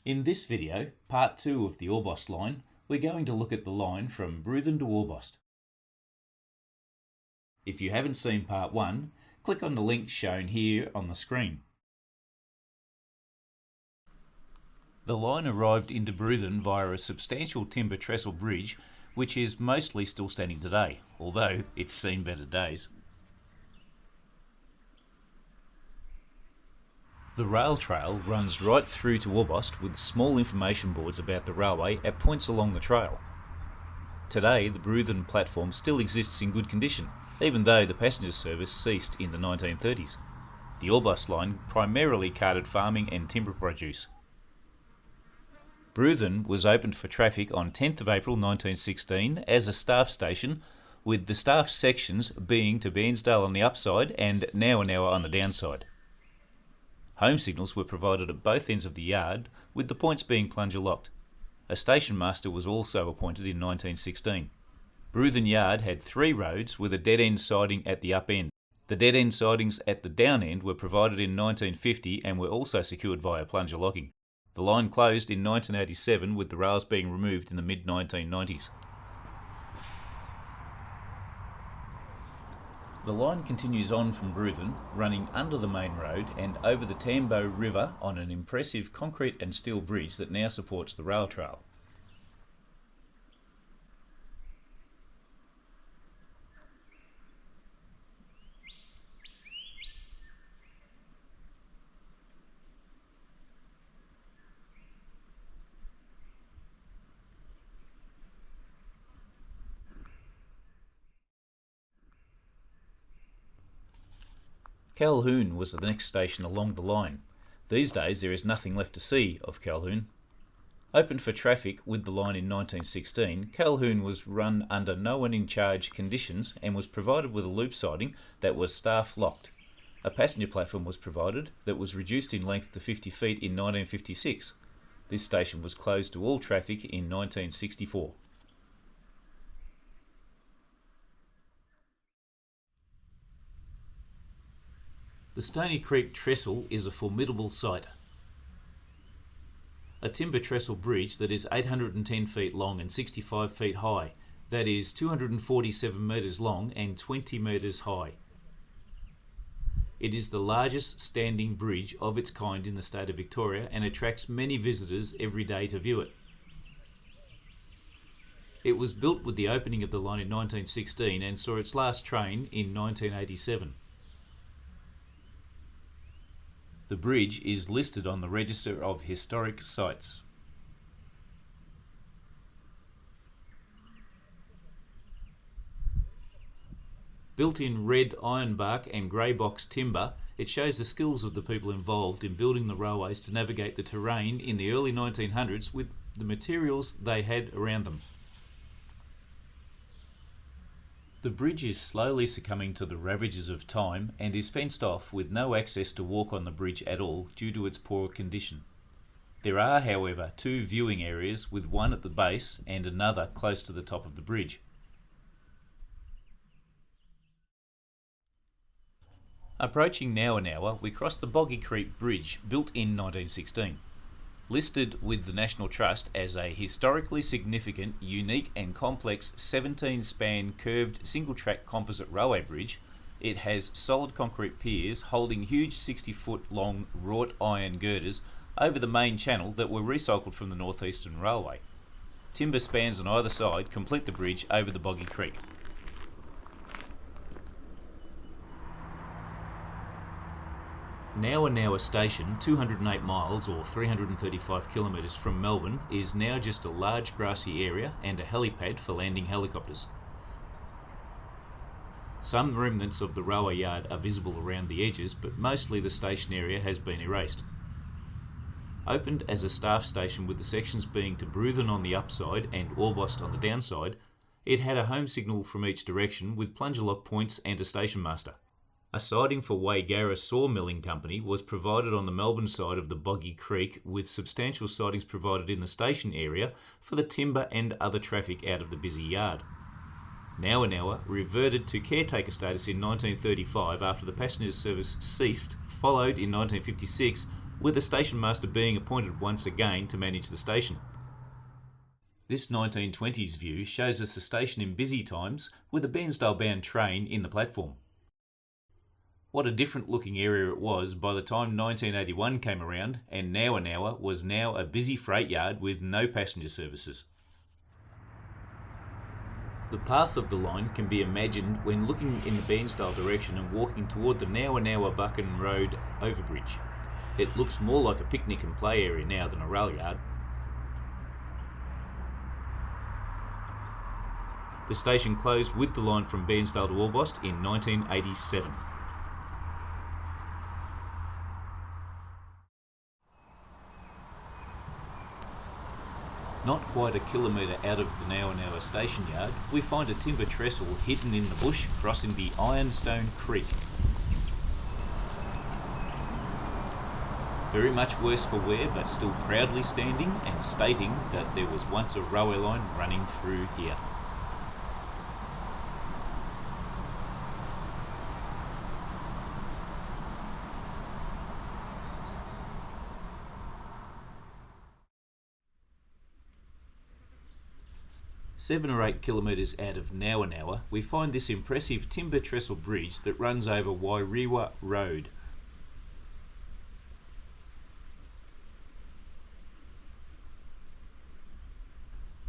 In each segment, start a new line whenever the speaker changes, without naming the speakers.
In this video, part 2 of the Orbost line, we're going to look at the line from Bruthen to Orbost. If you haven't seen part 1, click on the link shown here on the screen. The line arrived into Bruthen via a substantial timber trestle bridge, which is mostly still standing today, although it's seen better days. The rail trail runs right through to Orbost with small information boards about the railway at points along the trail. Today the Bruthen platform still exists in good condition, even though the passenger service ceased in the 1930s. The Orbost line primarily carted farming and timber produce. Bruthen was opened for traffic on 10th of April 1916 as a staff station, with the staff sections being to Bairnsdale on the upside and Wayara on the downside. Home signals were provided at both ends of the yard, with the points being plunger locked. A station master was also appointed in 1916. Bruthen Yard had 3 roads with a dead-end siding at the up end. The dead-end sidings at the down end were provided in 1950 and were also secured via plunger locking. The line closed in 1987 with the rails being removed in the mid-1990s. The line continues on from Bruthen, running under the main road and over the Tambo River on an impressive concrete and steel bridge that now supports the rail trail. Calhoun was the next station along the line. These days there is nothing left to see of Calhoun. Opened for traffic with the line in 1916, Calhoun was run under no one in charge conditions and was provided with a loop siding that was staff locked. A passenger platform was provided that was reduced in length to 50 feet in 1956. This station was closed to all traffic in 1964. The Stony Creek Trestle is a formidable sight. A timber trestle bridge that is 810 feet long and 65 feet high, that is 247 metres long and 20 metres high. It is the largest standing bridge of its kind in the state of Victoria and attracts many visitors every day to view it. It was built with the opening of the line in 1916 and saw its last train in 1987. The bridge is listed on the Register of Historic Sites. Built in red ironbark and grey box timber, it shows the skills of the people involved in building the railways to navigate the terrain in the early 1900s with the materials they had around them. The bridge is slowly succumbing to the ravages of time and is fenced off with no access to walk on the bridge at all due to its poor condition. There are, however, 2 viewing areas, with one at the base and another close to the top of the bridge. Approaching Wayara, we cross the Boggy Creek Bridge, built in 1916. Listed with the National Trust as a historically significant, unique and complex 17-span curved single-track composite railway bridge, it has solid concrete piers holding huge 60-foot-long wrought iron girders over the main channel that were recycled from the North Eastern Railway. Timber spans on either side complete the bridge over the Boggy Creek. Wayara Station, 208 miles or 335 kilometres from Melbourne, is now just a large grassy area and a helipad for landing helicopters. Some remnants of the railway yard are visible around the edges, but mostly the station area has been erased. Opened as a staff station with the sections being to Bruthen on the upside and Orbost on the downside, it had a home signal from each direction with plunger lock points and a station master. A siding for Wayara Sawmilling Company was provided on the Melbourne side of the Boggy Creek, with substantial sidings provided in the station area for the timber and other traffic out of the busy yard. Wayara reverted to caretaker status in 1935 after the passenger service ceased, followed in 1956 with a station master being appointed once again to manage the station. This 1920s view shows us the station in busy times with a Bairnsdale-bound train in the platform. What a different looking area it was by the time 1981 came around, and Wayara was now a busy freight yard with no passenger services. The path of the line can be imagined when looking in the Bairnsdale direction and walking toward the Wayara-Buchan Road overbridge. It looks more like a picnic and play area now than a rail yard. The station closed with the line from Bairnsdale to Orbost in 1987. Not quite a kilometre out of the Wayara station yard, we find a timber trestle hidden in the bush crossing the Ironstone Creek. Very much worse for wear, but still proudly standing and stating that there was once a railway line running through here. Seven or 8 kilometres out of Wayara, we find this impressive timber trestle bridge that runs over Wayara Road.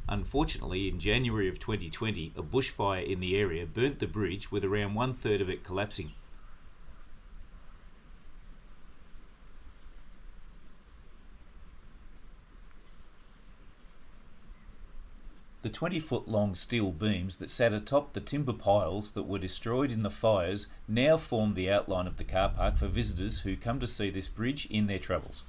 Unfortunately, in January of 2020, a bushfire in the area burnt the bridge, with around 1/3 of it collapsing. The 20-foot long steel beams that sat atop the timber piles that were destroyed in the fires now form the outline of the car park for visitors who come to see this bridge in their travels.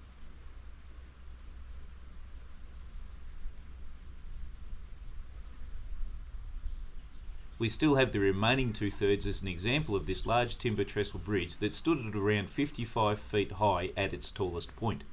We still have the remaining 2/3 as an example of this large timber trestle bridge that stood at around 55 feet high at its tallest point.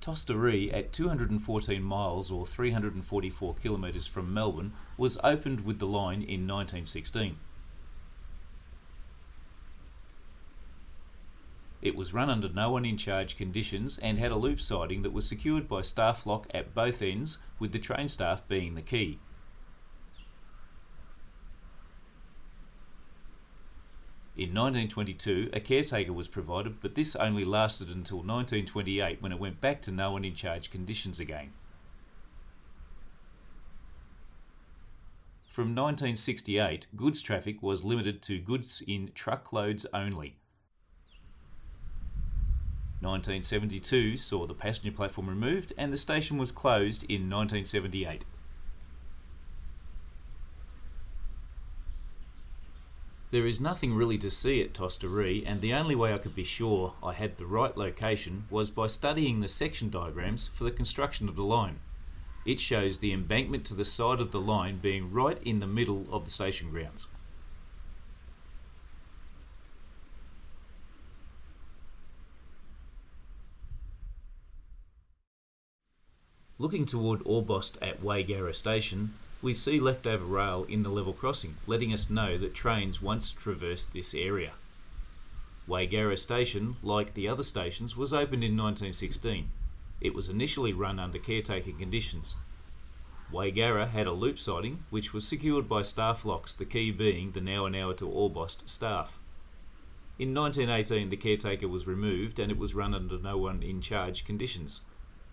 Toster at 214 miles or 344 kilometres from Melbourne was opened with the line in 1916. It was run under no one in charge conditions and had a loop siding that was secured by staff lock at both ends, with the train staff being the key. In 1922, a caretaker was provided, but this only lasted until 1928, when it went back to no one in charge conditions again. From 1968, goods traffic was limited to goods in truckloads only. 1972 saw the passenger platform removed and the station was closed in 1978. There is nothing really to see at Toster, and the only way I could be sure I had the right location was by studying the section diagrams for the construction of the line. It shows the embankment to the side of the line being right in the middle of the station grounds. Looking toward Orbost at Wayara station, we see leftover rail in the level crossing, letting us know that trains once traversed this area. Wayara station, like the other stations, was opened in 1916. It was initially run under caretaker conditions. Wayara had a loop siding, which was secured by staff locks, the key being the Wayara to Orbost staff. In 1918, the caretaker was removed and it was run under no one in charge conditions.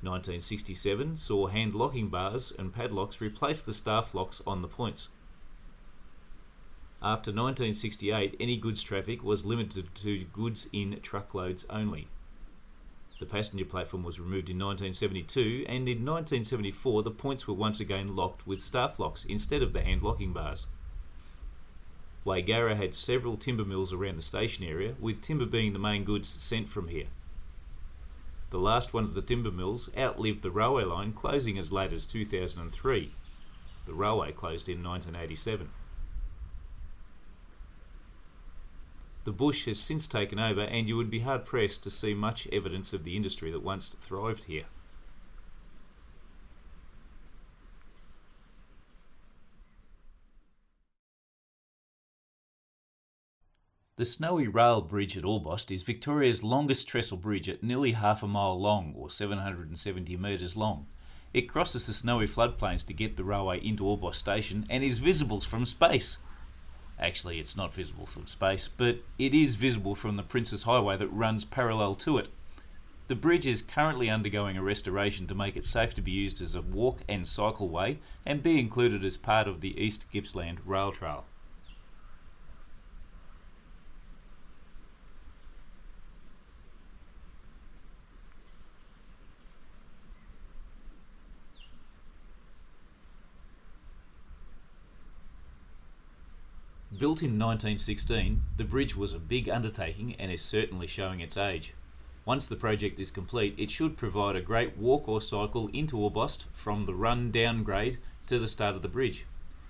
1967 saw hand locking bars and padlocks replace the staff locks on the points. After 1968, any goods traffic was limited to goods in truckloads only. The passenger platform was removed in 1972, and in 1974 the points were once again locked with staff locks instead of the hand locking bars. Wayara had several timber mills around the station area, with timber being the main goods sent from here. The last one of the timber mills outlived the railway line, closing as late as 2003. The railway closed in 1987. The bush has since taken over, and you would be hard-pressed to see much evidence of the industry that once thrived here. The Snowy Rail Bridge at Orbost is Victoria's longest trestle bridge at nearly half a mile long, or 770 metres long. It crosses the snowy floodplains to get the railway into Orbost station and is visible from space. Actually, it's not visible from space, but it is visible from the Princes Highway that runs parallel to it. The bridge is currently undergoing a restoration to make it safe to be used as a walk and cycle way and be included as part of the East Gippsland Rail Trail. Built in 1916, the bridge was a big undertaking and is certainly showing its age. Once the project is complete, it should provide a great walk or cycle into Orbost from the run downgrade to the start of the bridge.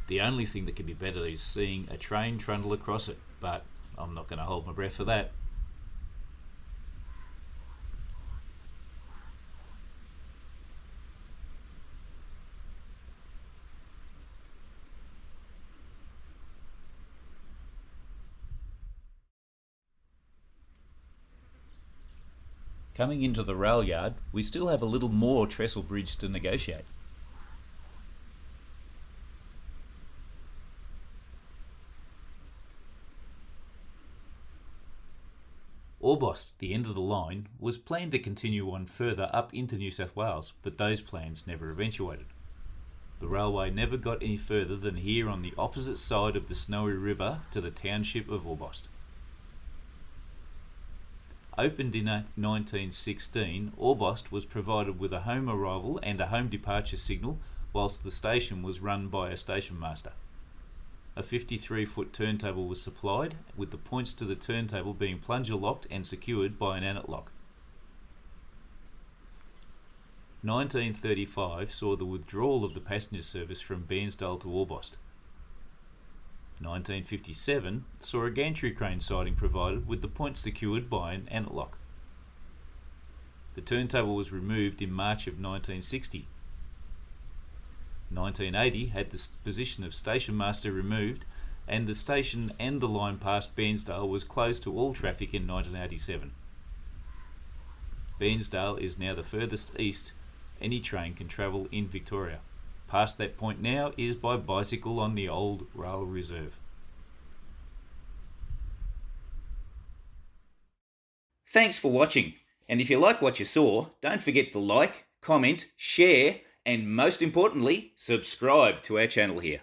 The only thing that could be better is seeing a train trundle across it, but I'm not going to hold my breath for that. Coming into the rail yard, we still have a little more trestle bridge to negotiate. Orbost, the end of the line, was planned to continue on further up into New South Wales, but those plans never eventuated. The railway never got any further than here on the opposite side of the Snowy River to the township of Orbost. Opened in 1916, Orbost was provided with a home arrival and a home departure signal, whilst the station was run by a station master. A 53-foot turntable was supplied, with the points to the turntable being plunger locked and secured by an annet lock. 1935 saw the withdrawal of the passenger service from Bairnsdale to Orbost. 1957 saw a gantry crane siding provided with the points secured by an annet lock. The turntable was removed in March of 1960. 1980 had the position of station master removed, and the station and the line past Bairnsdale was closed to all traffic in 1987. Bairnsdale is now the furthest east any train can travel in Victoria. Past that point now is by bicycle on the old rail reserve. Thanks for watching, and if you like what you saw, don't forget to like, comment, share, and most importantly, subscribe to our channel here.